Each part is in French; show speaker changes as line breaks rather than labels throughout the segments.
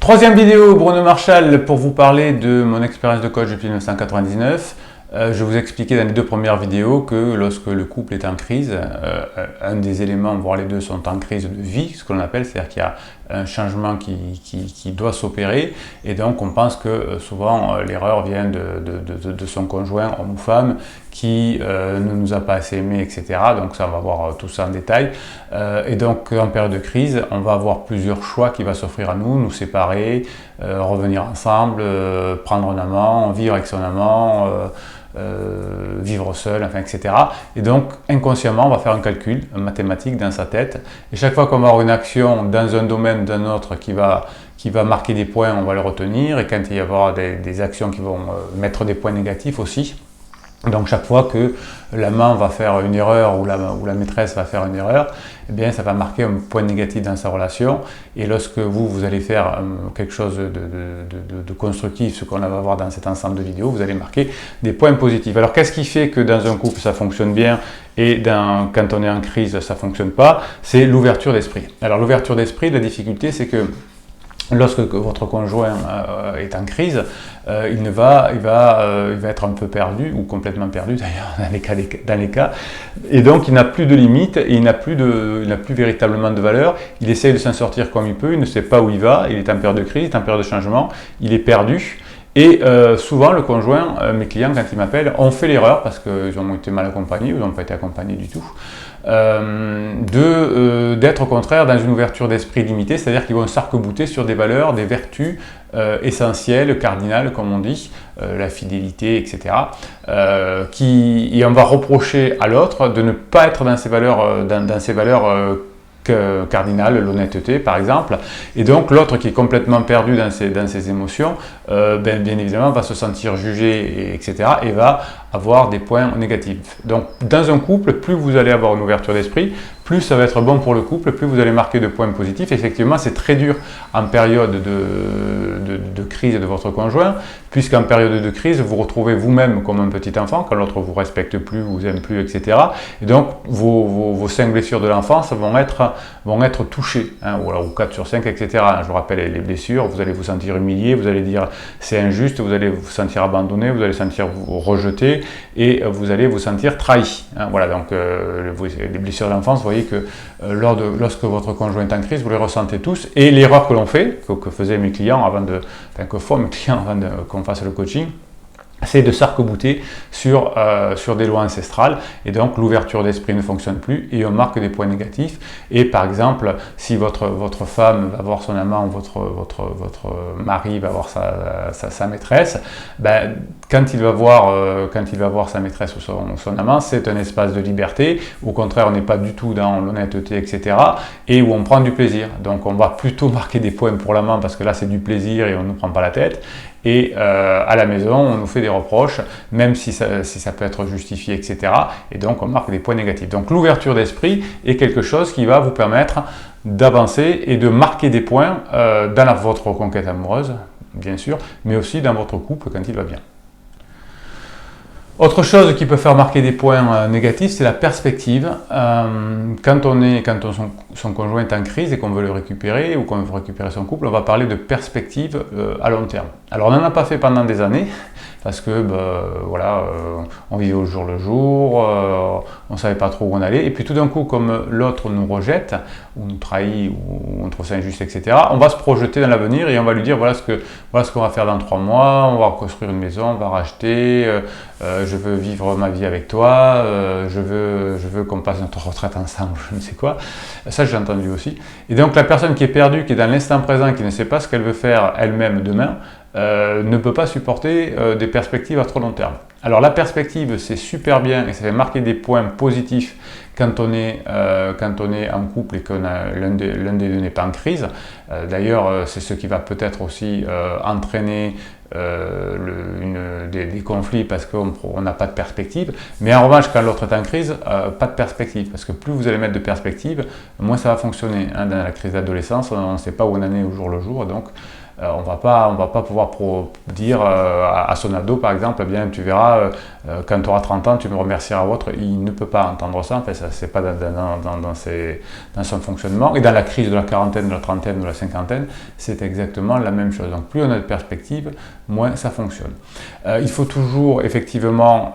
Troisième vidéo, Bruno Marchal, pour vous parler de mon expérience de coach depuis 1999. Je vais vous expliquer dans les deux premières vidéos que lorsque le couple est en crise, un des éléments, voire les deux, sont en crise de vie, ce qu'on appelle, c'est-à-dire qu'il y a un changement qui doit s'opérer, et donc on pense que souvent l'erreur vient de son conjoint, homme ou femme, qui ne nous a pas assez aimé, etc. Donc ça, on va voir tout ça en détail. Et donc en période de crise, on va avoir plusieurs choix qui vont s'offrir à nous, nous séparer, revenir ensemble, prendre un amant, vivre avec son amant, vivre seul, enfin, etc. Et donc, inconsciemment, on va faire un calcul mathématique dans sa tête. Et chaque fois qu'on va avoir une action dans un domaine, d'un autre, qui va marquer des points, on va le retenir. Et quand il va y avoir des actions qui vont mettre des points négatifs aussi, donc chaque fois que l'amant va faire une erreur ou la maîtresse va faire une erreur, eh bien ça va marquer un point négatif dans sa relation. Et lorsque vous allez faire quelque chose de constructif, ce qu'on va voir dans cet ensemble de vidéos, vous allez marquer des points positifs. Alors qu'est-ce qui fait que dans un couple ça fonctionne bien et quand on est en crise ça ne fonctionne pas? C'est l'ouverture d'esprit. Alors l'ouverture d'esprit, la difficulté c'est que lorsque votre conjoint est en crise, il va être un peu perdu, ou complètement perdu d'ailleurs dans les cas, et donc il n'a plus de limites, et il n'a plus véritablement de valeur. Il essaye de s'en sortir comme il peut, il ne sait pas où il va, il est en période de crise, il est en période de changement, il est perdu. Et souvent, le conjoint, mes clients, quand ils m'appellent, ont fait l'erreur, parce qu'ils ont été mal accompagnés, ou ils n'ont pas été accompagnés du tout, d'être au contraire dans une ouverture d'esprit limitée, c'est-à-dire qu'ils vont s'arc-bouter sur des valeurs, des vertus essentielles, cardinales, comme on dit, la fidélité, etc. Et on va reprocher à l'autre de ne pas être dans ces valeurs, cardinal, l'honnêteté par exemple, et donc l'autre qui est complètement perdu dans ses émotions, bien évidemment va se sentir jugé, etc., et va avoir des points négatifs. Donc dans un couple, plus vous allez avoir une ouverture d'esprit, plus ça va être bon pour le couple, plus vous allez marquer de points positifs. Effectivement, c'est très dur en période de crise de votre conjoint, puisqu'en période de crise, vous retrouvez vous-même comme un petit enfant, quand l'autre vous respecte plus, vous aime plus, etc. Et donc, vos 5 blessures de l'enfance vont être touchées, hein, ou alors 4 sur 5, etc. Je vous rappelle les blessures, vous allez vous sentir humilié, vous allez dire c'est injuste, vous allez vous sentir abandonné, vous allez sentir rejeté, et vous allez vous sentir trahi. Hein, voilà, donc les blessures de l'enfance, vous voyez que lorsque votre conjoint est en crise, vous les ressentez tous. Et l'erreur que l'on fait, que faisaient mes clients avant qu'on fasse le coaching, c'est de s'arc-bouter sur des lois ancestrales, et donc l'ouverture d'esprit ne fonctionne plus et on marque des points négatifs. Et par exemple, si votre femme va voir son amant, votre mari va voir sa maîtresse, ben, quand il va voir sa maîtresse ou son amant, c'est un espace de liberté. Au contraire, on n'est pas du tout dans l'honnêteté, etc., et où on prend du plaisir. Donc on va plutôt marquer des points pour l'amant, parce que là c'est du plaisir et on ne nous prend pas la tête. Et à la maison, on nous fait des reproches, même si ça peut être justifié, etc. Et donc, on marque des points négatifs. Donc, l'ouverture d'esprit est quelque chose qui va vous permettre d'avancer et de marquer des points dans votre reconquête amoureuse, bien sûr, mais aussi dans votre couple quand il va bien. Autre chose qui peut faire marquer des points négatifs, c'est la perspective. Quand son conjoint est en crise et qu'on veut le récupérer, ou qu'on veut récupérer son couple, on va parler de perspective à long terme. Alors on n'en a pas fait pendant des années, parce que on vivait au jour le jour, on ne savait pas trop où on allait, et puis tout d'un coup, comme l'autre nous rejette, ou nous trahit, ou on trouve ça injuste, etc., on va se projeter dans l'avenir et on va lui dire voilà ce qu'on va faire dans 3 mois, on va reconstruire une maison, on va racheter, je veux vivre ma vie avec toi, je veux qu'on passe notre retraite ensemble, je ne sais quoi. Ça, j'ai entendu aussi. Et donc, la personne qui est perdue, qui est dans l'instant présent, qui ne sait pas ce qu'elle veut faire elle-même demain, ne peut pas supporter des perspectives à trop long terme. Alors, la perspective, c'est super bien et ça fait marquer des points positifs quand on est en couple et que l'un des deux n'est pas en crise. D'ailleurs, c'est ce qui va peut-être aussi entraîner des conflits, parce qu'on n'a pas de perspective. Mais en revanche, quand l'autre est en crise, pas de perspective, parce que plus vous allez mettre de perspective, moins ça va fonctionner. Hein. Dans la crise d'adolescence, on ne sait pas où on en est au jour le jour, donc on va pas pouvoir dire à son ado, par exemple, eh bien, tu verras, quand tu auras 30 ans, tu me remercieras ou autre. Il ne peut pas entendre ça, enfin, ça c'est pas dans son fonctionnement. Et dans la crise de la quarantaine, de la trentaine, de la cinquantaine, c'est exactement la même chose. Donc plus on a de perspective, moins ça fonctionne. Il faut toujours effectivement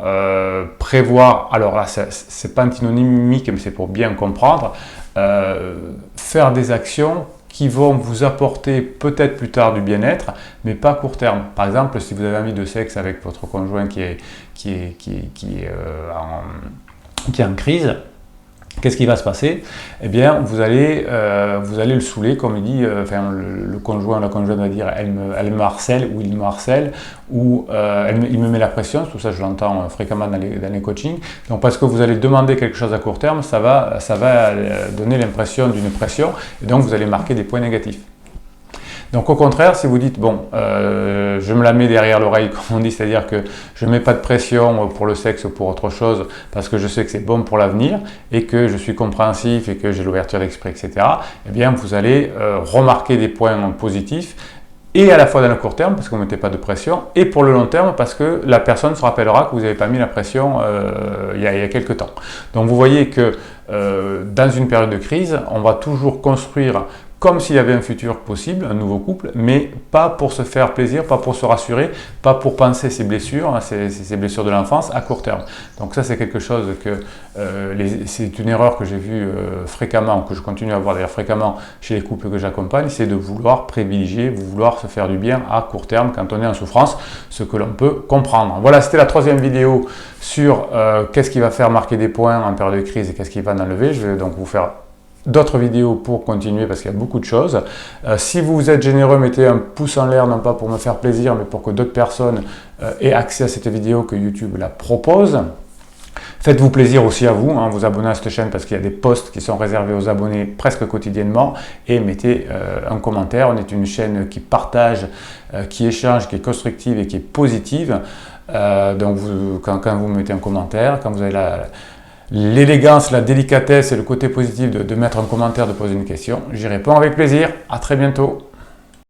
prévoir, alors là c'est pas antinomique, mais c'est pour bien comprendre, faire des actions qui vont vous apporter peut-être plus tard du bien-être, mais pas à court terme. Par exemple, si vous avez envie de sexe avec votre conjoint qui est en crise, qu'est-ce qui va se passer? Eh bien, vous allez le saouler, comme il dit, le conjoint, la conjointe va dire, elle me harcèle, ou il me harcèle, ou il me met la pression. Tout ça, je l'entends fréquemment dans les coachings. Donc, parce que vous allez demander quelque chose à court terme, ça va donner l'impression d'une pression, et donc vous allez marquer des points négatifs. Donc au contraire, si vous dites, bon, je me la mets derrière l'oreille, comme on dit, c'est-à-dire que je ne mets pas de pression pour le sexe ou pour autre chose, parce que je sais que c'est bon pour l'avenir, et que je suis compréhensif, et que j'ai l'ouverture d'esprit, etc., eh bien, vous allez remarquer des points positifs, et à la fois dans le court terme, parce que vous ne mettez pas de pression, et pour le long terme, parce que la personne se rappellera que vous n'avez pas mis la pression il y a quelques temps. Donc vous voyez que dans une période de crise, on va toujours construire comme s'il y avait un futur possible, un nouveau couple, mais pas pour se faire plaisir, pas pour se rassurer, pas pour penser ses blessures, ces blessures de l'enfance à court terme. Donc ça, c'est quelque chose que c'est une erreur que j'ai vue fréquemment, que je continue à voir d'ailleurs fréquemment chez les couples que j'accompagne, c'est de vouloir privilégier, vouloir se faire du bien à court terme quand on est en souffrance, ce que l'on peut comprendre. Voilà, c'était la troisième vidéo sur qu'est-ce qui va faire marquer des points en période de crise et qu'est-ce qui va en enlever. Je vais donc vous faire d'autres vidéos pour continuer parce qu'il y a beaucoup de choses. Si vous êtes généreux, mettez un pouce en l'air, non pas pour me faire plaisir, mais pour que d'autres personnes aient accès à cette vidéo, que YouTube la propose. Faites-vous plaisir aussi à vous, vous abonnez à cette chaîne parce qu'il y a des posts qui sont réservés aux abonnés presque quotidiennement, et mettez un commentaire. On est une chaîne qui partage, qui échange, qui est constructive et qui est positive. Donc quand vous mettez un commentaire, quand vous avez l'élégance, la délicatesse et le côté positif de mettre un commentaire, de poser une question, j'y réponds avec plaisir. À très bientôt.